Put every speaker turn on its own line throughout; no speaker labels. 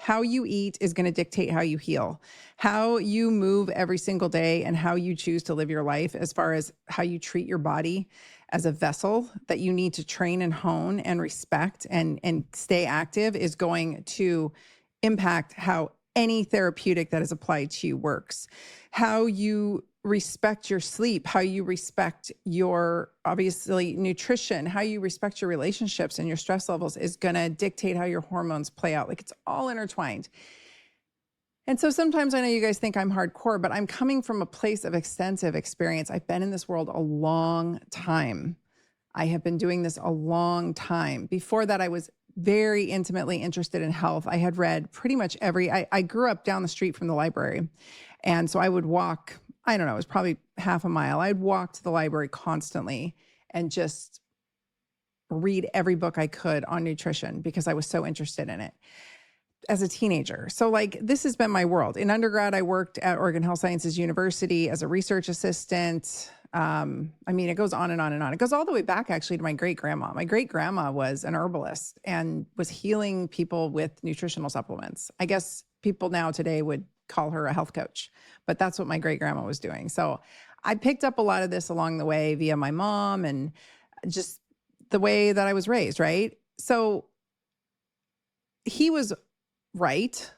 How you eat is going to dictate how you heal. How you move every single day and how you choose to live your life, as far as how you treat your body as a vessel that you need to train and hone and respect and stay active, is going to impact how any therapeutic that is applied to you works. How you respect your sleep, how you respect your, obviously, nutrition, how you respect your relationships and your stress levels is going to dictate how your hormones play out. Like, it's all intertwined. And so sometimes I know you guys think I'm hardcore, but I'm coming from a place of extensive experience. I've been in this world a long time. I have been doing this a long time. Before that, I was very intimately interested in health. I had read pretty much I grew up down the street from the library. And so I would walk, I don't know, it was probably half a mile. I'd walk to the library constantly and just read every book I could on nutrition because I was so interested in it as a teenager. So like, this has been my world. In undergrad, I worked at Oregon Health Sciences University as a research assistant. I mean, it goes on and on and on. It goes all the way back actually to my great-grandma. My great-grandma was an herbalist and was healing people with nutritional supplements. I guess people now today would call her a health coach, but that's what my great-grandma was doing. So I picked up a lot of this along the way via my mom and just the way that I was raised, right? So he was right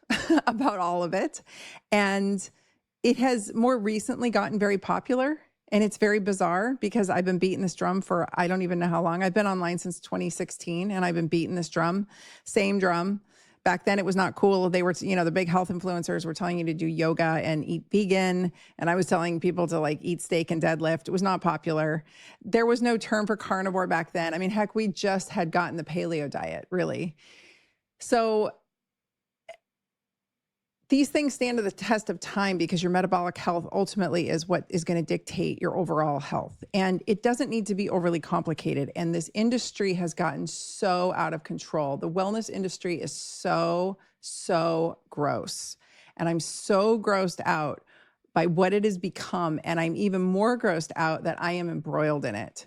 about all of it. And it has more recently gotten very popular. And it's very bizarre because I've been beating this drum for, I don't even know how long. I've been online since 2016 and I've been beating this drum, same drum. Back then it was not cool. They were, the big health influencers were telling you to do yoga and eat vegan. And I was telling people to like eat steak and deadlift. It was not popular. There was no term for carnivore back then. I mean, heck, we just had gotten the paleo diet, really. So these things stand to the test of time because your metabolic health ultimately is what is going to dictate your overall health. And it doesn't need to be overly complicated. And this industry has gotten so out of control. The wellness industry is so gross. And I'm so grossed out by what it has become. And I'm even more grossed out that I am embroiled in it.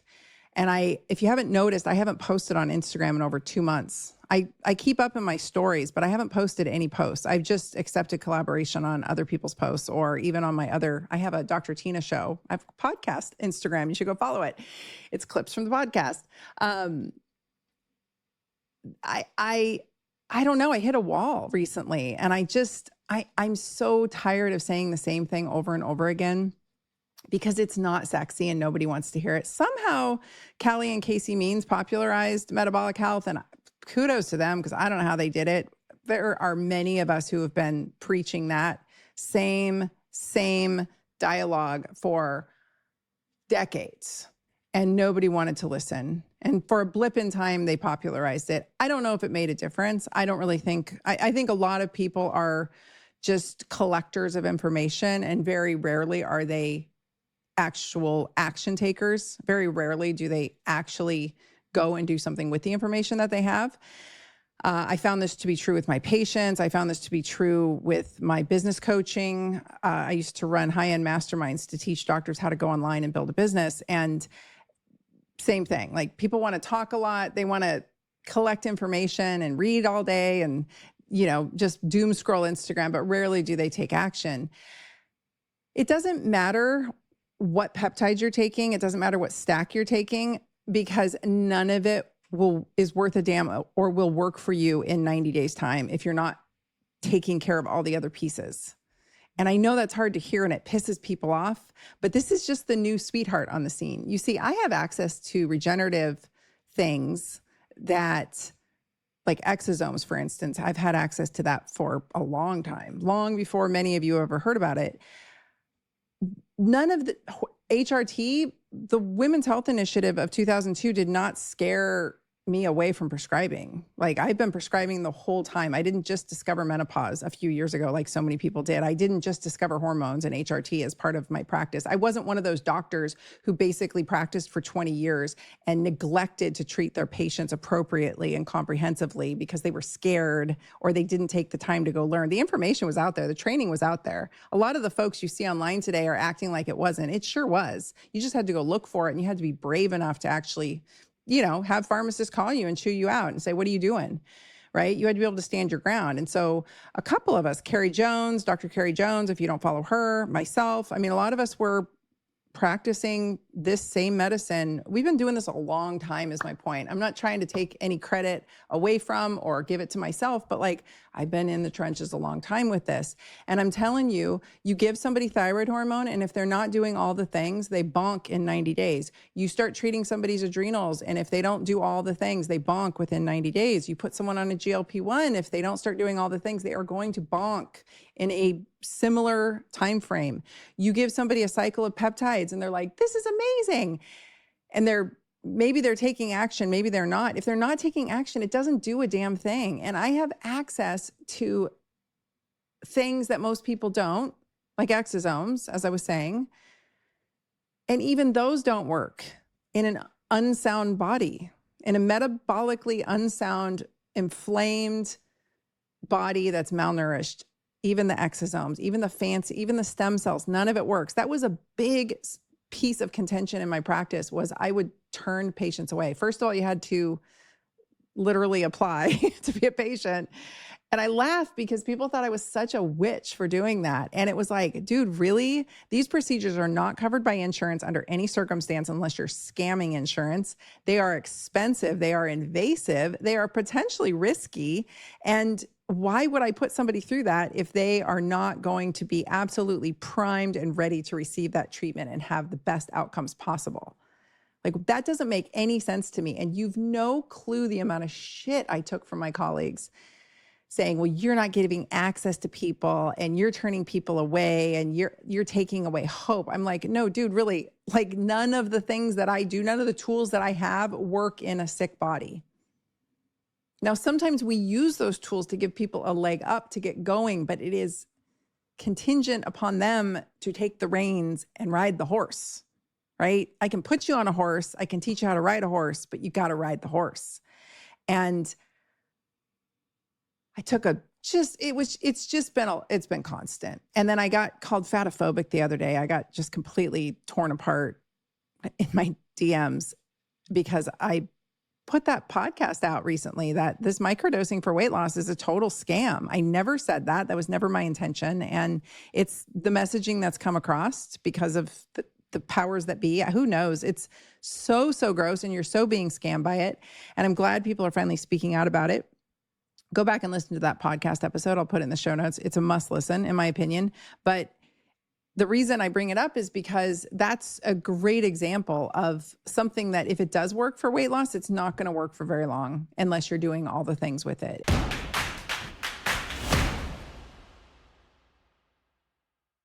And if you haven't noticed, I haven't posted on Instagram in over 2 months. I keep up in my stories, but I haven't posted any posts. I've just accepted collaboration on other people's posts or even on I have a Dr. Tyna show. I have a podcast, Instagram. You should go follow it. It's clips from the podcast. I don't know. I hit a wall recently and I'm so tired of saying the same thing over and over again, because it's not sexy and nobody wants to hear it. Somehow, Callie and Casey Means popularized metabolic health, and kudos to them because I don't know how they did it. There are many of us who have been preaching that same dialogue for decades, and nobody wanted to listen. And for a blip in time, they popularized it. I don't know if it made a difference. I don't really think, I think a lot of people are just collectors of information, and very rarely are they actual action takers. Very rarely do they actually go and do something with the information that they have. I found this to be true with my patients. I found this to be true with my business coaching. I used to run high-end masterminds to teach doctors how to go online and build a business. And same thing, like people want to talk a lot. They want to collect information and read all day and, just doom scroll Instagram, but rarely do they take action. It doesn't matter what peptides you're taking. It doesn't matter what stack you're taking, because none of it is worth a damn or will work for you in 90 days time if you're not taking care of all the other pieces. And I know that's hard to hear and it pisses people off, but this is just the new sweetheart on the scene. You see, I have access to regenerative things that, like exosomes, for instance. I've had access to that for a long time, long before many of you ever heard about it. None of the HRT, the Women's Health Initiative of 2002, did not scare me away from prescribing. Like, I've been prescribing the whole time. I didn't just discover menopause a few years ago like so many people did. I didn't just discover hormones and HRT as part of my practice. I wasn't one of those doctors who basically practiced for 20 years and neglected to treat their patients appropriately and comprehensively because they were scared or they didn't take the time to go learn. The information was out there. The training was out there. A lot of the folks you see online today are acting like it wasn't. It sure was. You just had to go look for it, and you had to be brave enough to actually have pharmacists call you and chew you out and say, what are you doing? right? You had to be able to stand your ground. And so a couple of us, Carrie Jones, Dr. Carrie Jones, if you don't follow her, myself, I mean, a lot of us were practicing this same medicine. We've been doing this a long time is my point. I'm not trying to take any credit away from or give it to myself, but like I've been in the trenches a long time with this. And I'm telling you, you give somebody thyroid hormone, and if they're not doing all the things, they bonk in 90 days. You start treating somebody's adrenals, and if they don't do all the things, they bonk within 90 days. You put someone on a GLP-1, if they don't start doing all the things, they are going to bonk in a similar time frame. You give somebody a cycle of peptides and they're like, this is amazing. And maybe they're taking action, maybe they're not. If they're not taking action, it doesn't do a damn thing. And I have access to things that most people don't, like exosomes, as I was saying. And even those don't work in an unsound body, in a metabolically unsound, inflamed body that's malnourished. Even the exosomes, even the stem cells, none of it works. That was a big piece of contention in my practice, was I would turn patients away. First of all, you had to literally apply to be a patient. And I laughed because people thought I was such a witch for doing that. And it was like, dude, really? These procedures are not covered by insurance under any circumstance unless you're scamming insurance. They are expensive. They are invasive. They are potentially risky. And why would I put somebody through that if they are not going to be absolutely primed and ready to receive that treatment and have the best outcomes possible? Like, that doesn't make any sense to me. And you've no clue the amount of shit I took from my colleagues saying, well, you're not giving access to people and you're turning people away and you're taking away hope. I'm like, no, dude, really, like none of the things that I do, none of the tools that I have work in a sick body. Now, sometimes we use those tools to give people a leg up to get going, but it is contingent upon them to take the reins and ride the horse, right? I can put you on a horse. I can teach you how to ride a horse, but you got to ride the horse. And I took it's been constant. And then I got called fatophobic the other day. I got just completely torn apart in my DMs because I put that podcast out recently that this microdosing for weight loss is a total scam. I never said that. That was never my intention. And it's the messaging that's come across because of the powers that be. Who knows? It's so gross, and you're so being scammed by it. And I'm glad people are finally speaking out about it. Go back and listen to that podcast episode. I'll put it in the show notes. It's a must listen, in my opinion. But the reason I bring it up is because that's a great example of something that if it does work for weight loss, it's not going to work for very long unless you're doing all the things with it.